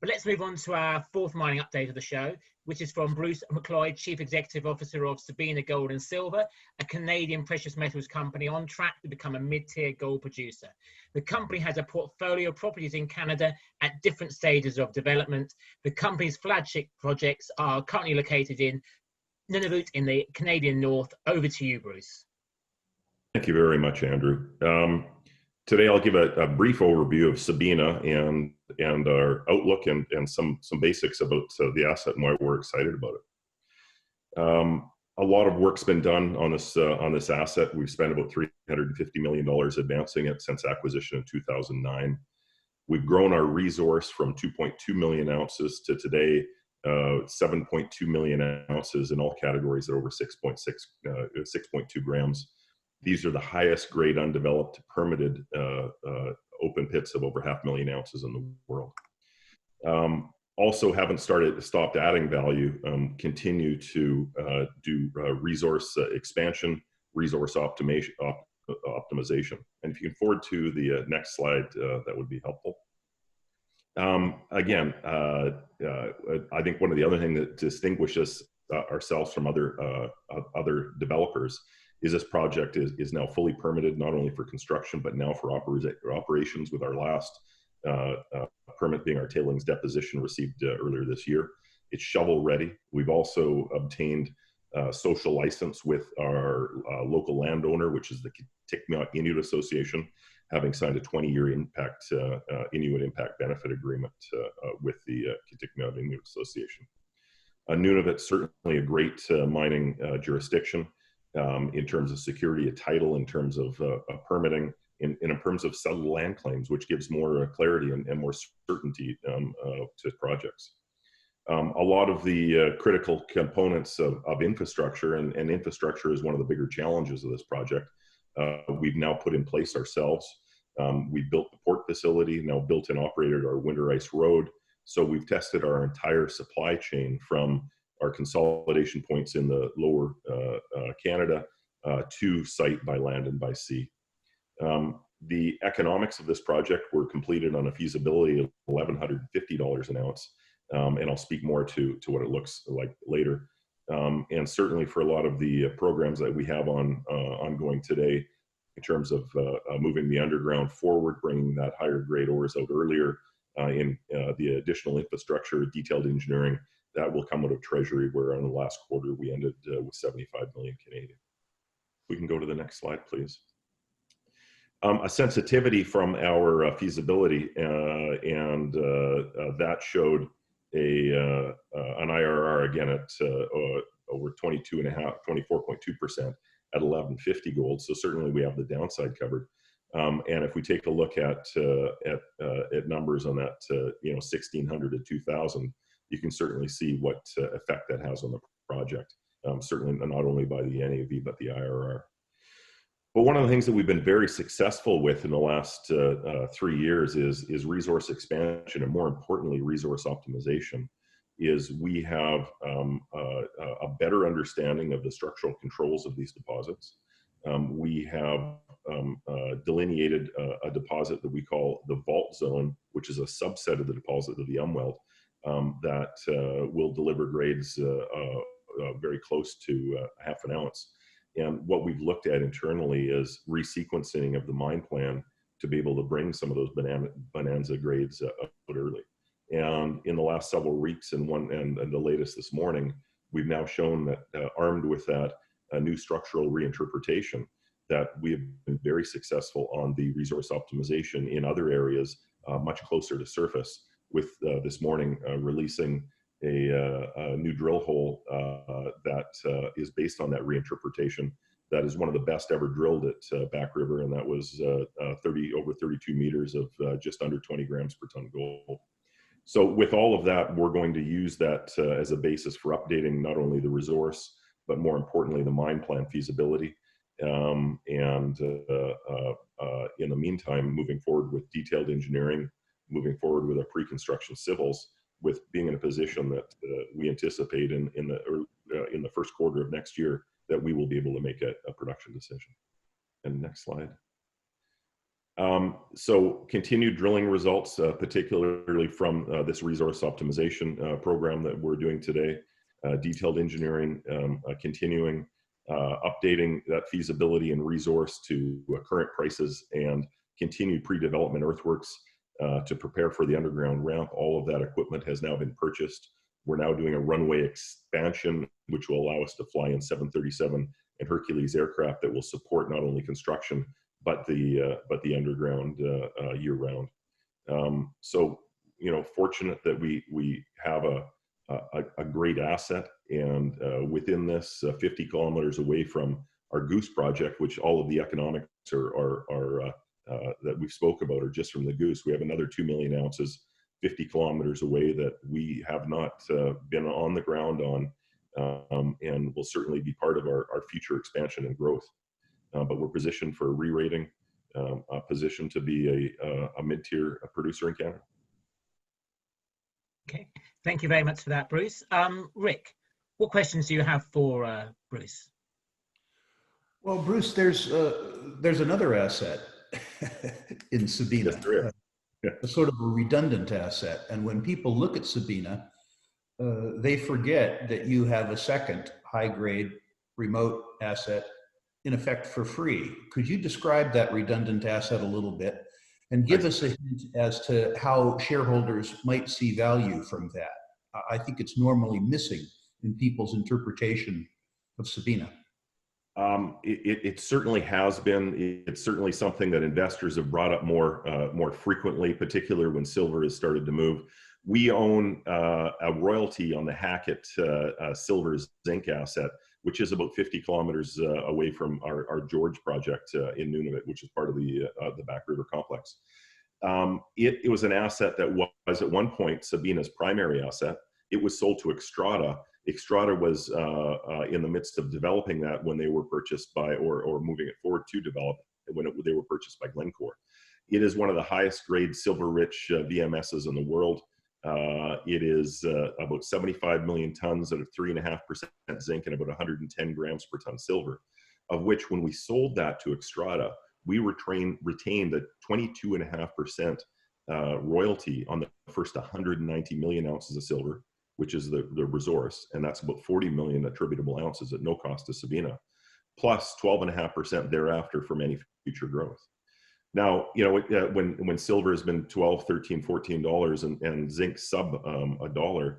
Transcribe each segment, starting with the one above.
But let's move on to our fourth mining update of the show, which is from Bruce McLeod, Chief Executive Officer of Sabina Gold and Silver, a Canadian precious metals company on track to become a mid-tier gold producer. The company has a portfolio of properties in Canada at different stages of development. The company's flagship projects are currently located in Nunavut in the Canadian North. Over to you, Bruce. Thank you very much, Andrew. Today I'll give a brief overview of Sabina and our outlook and some basics about the asset and why we're excited about it. A lot of work's been done on this asset. We've spent about $350 million advancing it since acquisition in 2009. We've grown our resource from 2.2 million ounces to today 7.2 million ounces in all categories at over 6.2 grams. These are the highest grade undeveloped permitted open pits of over 500,000 ounces in the world. Also haven't stopped adding value, continue to do resource expansion, resource optimization. And if you can forward to the next slide, that would be helpful. Again, I think one of the other things that distinguishes ourselves from other developers is this project is now fully permitted, not only for construction, but now for operations, with our last permit being our tailings deposition received earlier this year. It's shovel ready. We've also obtained social license with our local landowner, which is the Kitikmeot Inuit Association, having signed a 20-year Inuit Impact Benefit Agreement with the Kitikmeot Inuit Association. Nunavut, certainly a great mining jurisdiction. In terms of security of title, in terms of permitting, in terms of settled land claims, which gives more clarity and more certainty to projects. A lot of the critical components of infrastructure, and infrastructure is one of the bigger challenges of this project, we've now put in place ourselves. We've built the port facility, now built and operated our winter ice road. So we've tested our entire supply chain from our consolidation points in the lower Canada to site by land and by sea. The economics of this project were completed on a feasibility of $1,150 an ounce, and I'll speak more to what it looks like later. And certainly for a lot of the programs that we have ongoing today, in terms of moving the underground forward, bringing that higher grade ores out earlier, in the additional infrastructure, detailed engineering, that will come out of Treasury, where on the last quarter we ended with 75 million Canadian. We can go to the next slide, please. A sensitivity from our feasibility, and that showed an IRR again at over 24.2% at 1150 gold. So certainly we have the downside covered. And if we take a look at numbers on that, 1600 to 2000, you can certainly see what effect that has on the project. Certainly not only by the NAV, but the IRR. But one of the things that we've been very successful with in the last 3 years is resource expansion, and more importantly, resource optimization. Is we have a better understanding of the structural controls of these deposits. We have delineated a deposit that we call the Vault Zone, which is a subset of the deposit of the Umwelt, that will deliver grades very close to half an ounce. And what we've looked at internally is resequencing of the mine plan to be able to bring some of those bonanza grades out early. And in the last several weeks, and the latest this morning, we've now shown that armed with that new structural reinterpretation, that we have been very successful on the resource optimization in other areas much closer to surface, with this morning releasing a new drill hole that is based on that reinterpretation. That is one of the best ever drilled at Back River, and that was over 32 meters of just under 20 grams per ton gold. So with all of that, we're going to use that as a basis for updating not only the resource, but more importantly, the mine plan feasibility. And in the meantime, moving forward with detailed engineering, moving forward with our pre-construction civils, with being in a position that we anticipate in the first quarter of next year that we will be able to make a production decision. And next slide. So continued drilling results, particularly from this resource optimization program that we're doing today, detailed engineering, continuing, updating that feasibility and resource to current prices, and continued pre-development earthworks to prepare for the underground ramp. All of that equipment has now been purchased. We're now doing a runway expansion, which will allow us to fly in 737 and Hercules aircraft that will support not only construction, but the underground year-round. So, fortunate that we have a great asset, and within this, 50 kilometers away from our Goose project, which all of the economics are that we've spoke about are just from the Goose. We have another 2 million ounces 50 kilometers away that we have not been on the ground on, and will certainly be part of our future expansion and growth. But we're positioned for a re-rating, a position to be a mid-tier producer in Canada. Okay, thank you very much for that, Bruce. Rick, what questions do you have for Bruce? Well, Bruce, there's another asset in Sabina, Yes, there is. a sort of a redundant asset. And when people look at Sabina, they forget that you have a second high-grade remote asset in effect for free. Could you describe that redundant asset a little bit and give us a hint as to how shareholders might see value from that? I think it's normally missing in people's interpretation of Sabina. It certainly has been. It's certainly something that investors have brought up more frequently, particularly when silver has started to move. We own a royalty on the Hackett silver zinc asset, which is about 50 kilometers away from our George project in Nunavut, which is part of the Back River complex. It was an asset that was at one point Sabina's primary asset. It was sold to Xstrata. Xstrata was in the midst of developing that when they were purchased by, or moving it forward to develop, when they were purchased by Glencore. It is one of the highest grade silver-rich VMSs in the world. It is about 75 million tons at a 3.5% zinc and about 110 grams per ton silver, of which when we sold that to Xstrata, we retained a 22.5% royalty on the first 190 million ounces of silver, which is the resource, and that's about 40 million attributable ounces at no cost to Sabina, plus 12.5% thereafter from any future growth. Now, when silver has been $12, $13, $14 and zinc sub $1,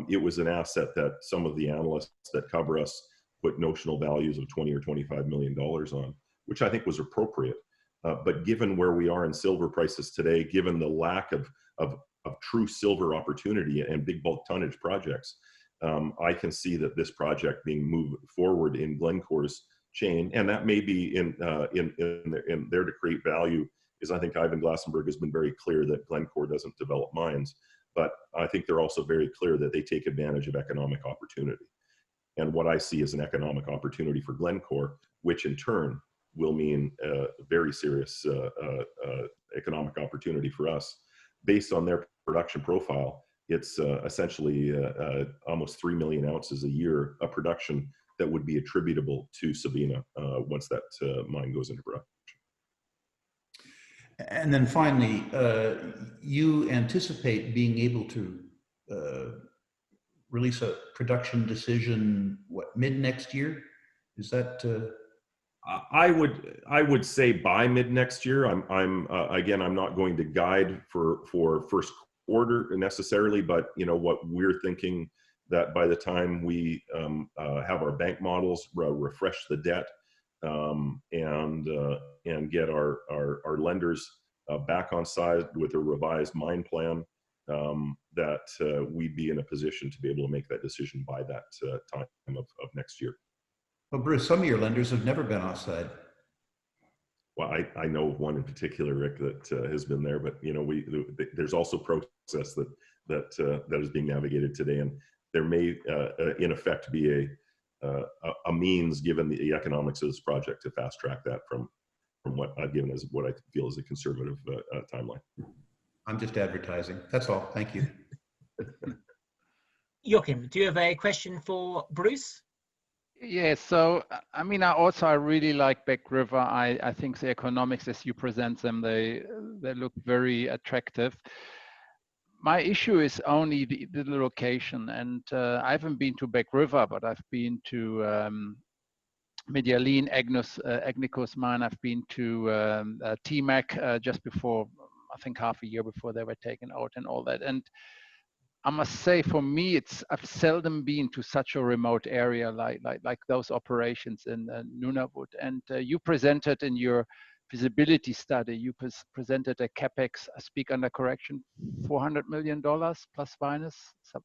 it was an asset that some of the analysts that cover us put notional values of 20 or $25 million on, which I think was appropriate. But given where we are in silver prices today, given the lack of true silver opportunity and big bulk tonnage projects, I can see that this project being moved forward in Glencore's chain, and that may be in there to create value. Is I think Ivan Glassenberg has been very clear that Glencore doesn't develop mines, but I think they're also very clear that they take advantage of economic opportunity. And what I see is an economic opportunity for Glencore, which in turn will mean a very serious economic opportunity for us. Based on their production profile, it's essentially almost 3 million ounces a year of production that would be attributable to Sabina once that mine goes into production. And then finally, you anticipate being able to release a production decision, what, mid next year? Is that? I would say by mid next year. Again, I'm not going to guide for first quarter necessarily, but what we're thinking, that by the time we have our bank models, refresh the debt, and get our lenders back on side with a revised mine plan, that we'd be in a position to be able to make that decision by that time of next year. Well, Bruce, some of your lenders have never been offside. Well, I know of one in particular, Rick, that has been there, but there's also process that is being navigated today, and there may, in effect, be a means, given the economics of this project, to fast track that from what I've given as what I feel is a conservative timeline. I'm just advertising. That's all. Thank you. Joachim, do you have a question for Bruce? Yeah, so I mean, I really like Back River. I think the economics as you present them, they look very attractive. My issue is only the location, and I haven't been to Back River, but I've been to Medellin, Agnicus mine. I've been to TMAC just before, I think half a year before they were taken out and all that. And I must say, for me, I've seldom been to such a remote area like those operations in Nunavut. And you presented in your feasibility study, you presented a capex, I speak under correction, $400 million plus minus,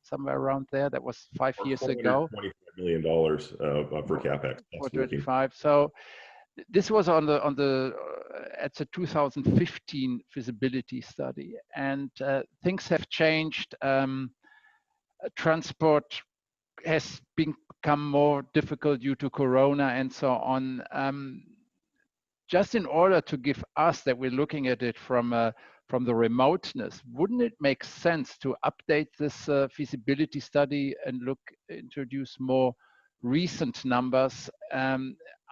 somewhere around there. That was 5 years ago. $425 million for capex. 425. So this was on the at the 2015 feasibility study, and things have changed. Transport has become more difficult due to Corona and so on. Just in order to give us that we're looking at it from the remoteness, wouldn't it make sense to update this feasibility study and introduce more recent numbers?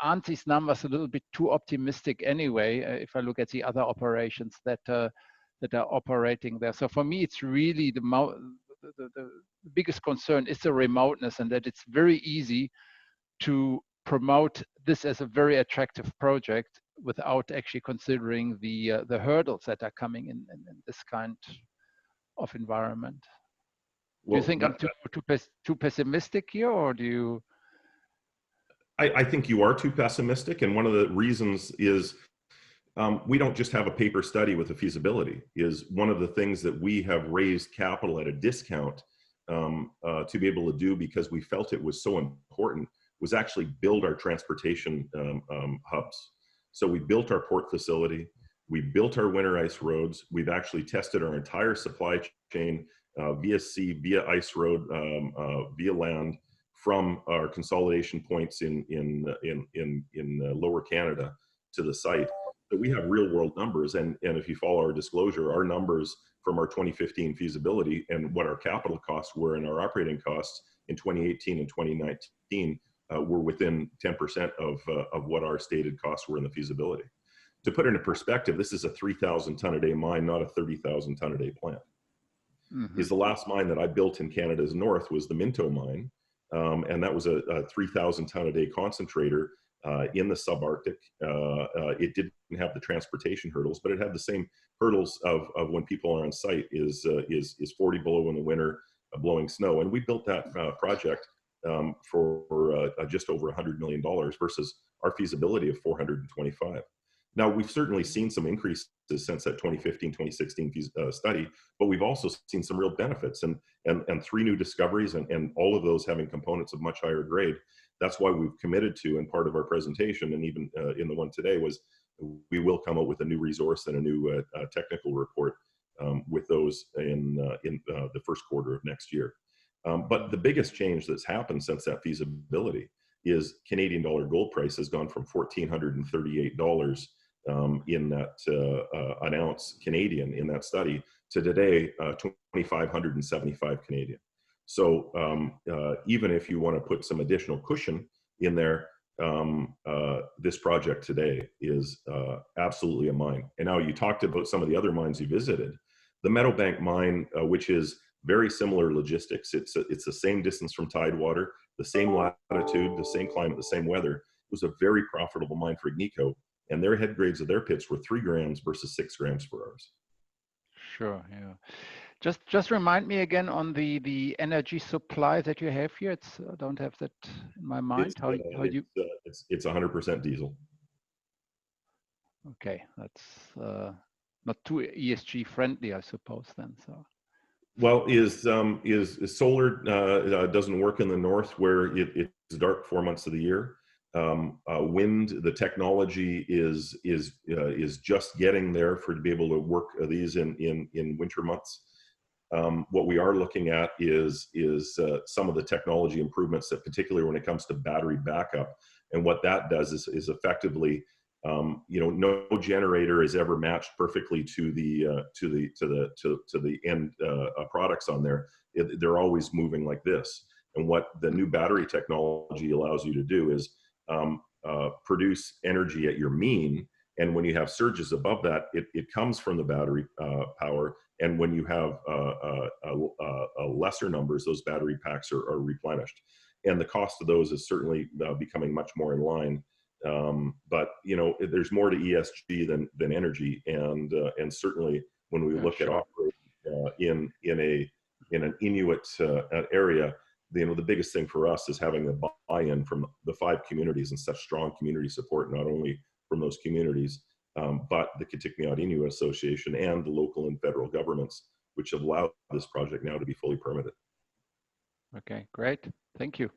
Aren't these numbers a little bit too optimistic anyway, if I look at the other operations that are operating there? So for me, it's really the biggest concern is the remoteness, and that it's very easy to promote this as a very attractive project without actually considering the hurdles that are coming in this kind of environment. Do you think I'm too pessimistic here, or do you? I think you are too pessimistic, and one of the reasons is we don't just have a paper study with a feasibility. Is one of the things that we have raised capital at a discount to be able to do, because we felt it was so important, was actually build our transportation hubs. So we built our port facility, we built our winter ice roads, we've actually tested our entire supply chain via sea, via ice road, via land, from our consolidation points in Lower Canada to the site. So we have real world numbers, and if you follow our disclosure, our numbers from our 2015 feasibility and what our capital costs were and our operating costs in 2018 and 2019 were within 10% of what our stated costs were in the feasibility. To put it into perspective, this is a 3,000 ton a day mine, not a 30,000 ton a day plant. Mm-hmm. Is the last mine that I built in Canada's north was the Minto mine, and that was a 3,000 ton a day concentrator in the subarctic. It didn't have the transportation hurdles, but it had the same hurdles of when people are on site is 40 below in the winter, blowing snow. And we built that project for just over $100 million versus our feasibility of 425. Now, we've certainly seen some increases since that 2015, 2016 study, but we've also seen some real benefits and 3 new discoveries, and all of those having components of much higher grade. That's why we've committed to, and part of our presentation, and even in the one today, was we will come out with a new resource and a new technical report with those in the first quarter of next year. But the biggest change that's happened since that feasibility is Canadian dollar gold price has gone from $1,438 in that an ounce Canadian in that study to today 2,575 Canadian. So even if you want to put some additional cushion in there, this project today is absolutely a mine. And now you talked about some of the other mines you visited. The Meadowbank mine, which is very similar logistics. It's the same distance from tidewater, the same latitude, the same climate, the same weather. It was a very profitable mine for Agnico, and their head grades of their pits were 3 grams versus 6 grams for ours. Sure, yeah. Just remind me again on the energy supply that you have here. I don't have that in my mind. It's 100% diesel. Okay, that's not too ESG friendly, I suppose then. So. Well, is solar doesn't work in the north where it's dark 4 months of the year. Wind, the technology is just getting there to be able to work these in winter months. What we are looking at is some of the technology improvements that, particularly when it comes to battery backup, and what that does is effectively, no generator is ever matched perfectly to the end products on there. They're always moving like this. And what the new battery technology allows you to do is produce energy at your mean. And when you have surges above that, it comes from the battery power. And when you have lesser numbers, those battery packs are replenished. And the cost of those is certainly becoming much more in line. But you know, there's more to ESG than energy, and certainly when we look at operating in an Inuit area, you know, the biggest thing for us is having the buy-in from the 5 communities and such strong community support, not only from those communities, but the Kitikmeot Inuit Association and the local and federal governments, which have allowed this project now to be fully permitted. Okay, great. Thank you.